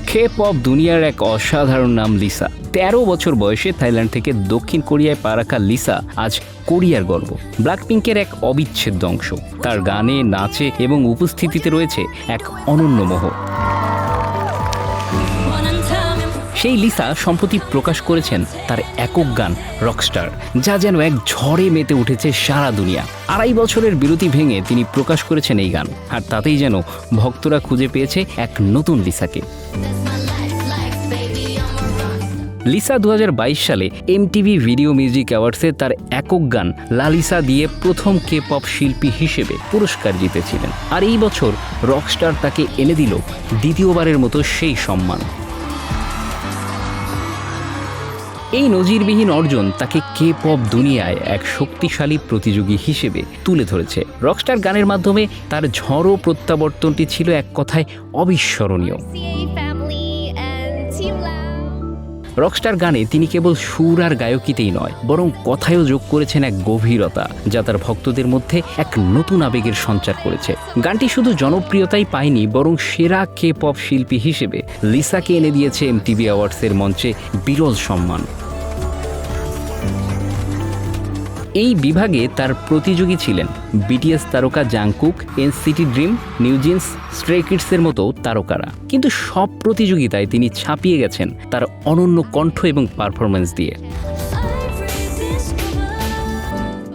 K-pop দুনিয়ার এক অসাধারণ নাম লিসা। ১৩ বছর বয়সে থাইল্যান্ড থেকে দক্ষিণ কোরিয়ায় পা রাখা লিসা আজ কোরিয়ার গর্ব, ব্ল্যাকপিঙ্কের এক অবিচ্ছেদ্য অংশ। তার গানে, নাচে এবং উপস্থিতিতে রয়েছে এক অনন্য মোহ। সেই লিসা সম্প্রতি প্রকাশ করেছেন তার একক গান রকস্টার, যা যেন এক ঝড়ে মেতে উঠেছে সারা দুনিয়া। ২.৫ বছরের বিরতি ভেঙে তিনি প্রকাশ করেছেন এই গান, আর তাতেই যেন ভক্তরা খুঁজে পেয়েছে এক নতুন লিসাকে। লিসা ২০২২ সালে এমটিভি ভিডিও মিউজিক অ্যাওয়ার্ডসে তার একক গান লা লিসা দিয়ে প্রথম কে-পপ শিল্পী হিসেবে পুরস্কার জিতেছিলেন। আর এই বছর রকস্টার তাকে এনে দিল দ্বিতীয়বারের মতো সেই সম্মান। এই নজিরবিহীন অর্জন তাকে কে-পপ দুনিয়ায় এক শক্তিশালী প্রতিযোগী হিসেবে তুলে ধরেছে। রকস্টার গানের মাধ্যমে তার ঝড়ো প্রত্যাবর্তনটি ছিল এক কথায় অবিস্মরণীয়। রকস্টার গানে তিনি কেবল সুর আর গায়কিতেই নয়, বরং কথায়ও যোগ করেছেন এক গভীরতা, যা তার ভক্তদের মধ্যে এক নতুন আবেগের সঞ্চার করেছে। গানটি শুধু জনপ্রিয়তাই পায়নি, বরং সেরা কে-পপ শিল্পী হিসেবে লিসাকে এনে দিয়েছে এমটিভি অ্যাওয়ার্ডসের মঞ্চে বিরল সম্মান। এই বিভাগে তার প্রতিযোগী ছিলেন বিটিএস তারকা জাংকুক, এনসিটি ড্রিম, নিউজিন্স, স্ট্রে কিডসের মতো তারকারা। কিন্তু সব প্রতিযোগিতায় তিনি ছাপিয়ে গেছেন তার অনন্য কণ্ঠ এবং পারফরম্যান্স দিয়ে।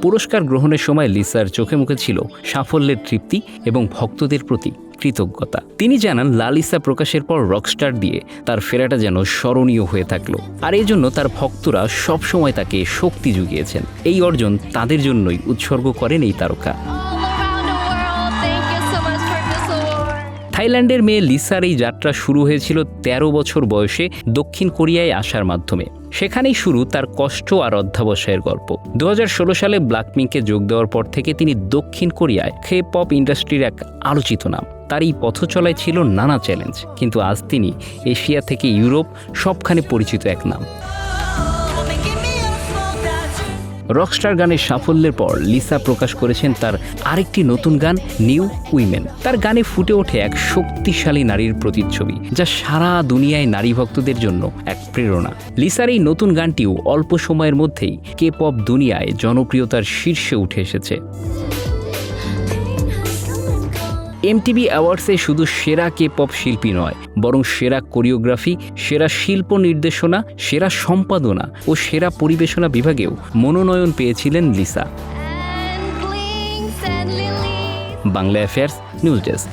পুরস্কার গ্রহণের সময় লিসার চোখে মুখে ছিল সাফল্যের তৃপ্তি এবং ভক্তদের প্রতি কৃতজ্ঞতা। তিনি জানান, লা লিসা প্রকাশের পর রকস্টার দিয়ে তার ফেরাটা যেন স্মরণীয় হয়ে থাকলো, আর এই জন্য তার ভক্তরা সবসময় তাকে শক্তি জুগিয়েছেন। এই অর্জন তাদের জন্যই উৎসর্গ করেন এই তারকা। থাইল্যান্ডের মেয়ে লিসার এই যাত্রা শুরু হয়েছিল ১৩ বছর বয়সে দক্ষিণ কোরিয়ায় আসার মাধ্যমে। সেখানেই শুরু তার কষ্ট আর অধ্যাবসায়ের গল্প। ২০১৬ সালে ব্ল্যাকপিঙ্কে যোগ দেওয়ার পর থেকে তিনি দক্ষিণ কোরিয়ায় কে-পপ ইন্ডাস্ট্রির এক আলোচিত নাম। তার এই পথ চলায় ছিল নানা চ্যালেঞ্জ, কিন্তু আজ তিনি এশিয়া থেকে ইউরোপ সবখানে পরিচিত এক নাম। রকস্টার গানের সাফল্যের পর লিসা প্রকাশ করেছেন তার আরেকটি নতুন গান নিউ উইমেন। তার গানে ফুটে ওঠে এক শক্তিশালী নারীর প্রতিচ্ছবি, যা সারা দুনিয়ায় নারী ভক্তদের জন্য এক প্রেরণা। লিসার এই নতুন গানটিও অল্প সময়ের মধ্যেই কে-পপ দুনিয়ায় জনপ্রিয়তার শীর্ষে উঠে এসেছে। এমটিভি অ্যাওয়ার্ডসে শুধু সেরা কে-পপ শিল্পী নয়, বরং সেরা কোরিওগ্রাফি, সেরা শিল্প নির্দেশনা, সেরা সম্পাদনা ও সেরা পরিবেশনা বিভাগেও মনোনয়ন পেয়েছিলেন Lisa. Bangla affairs, news desk.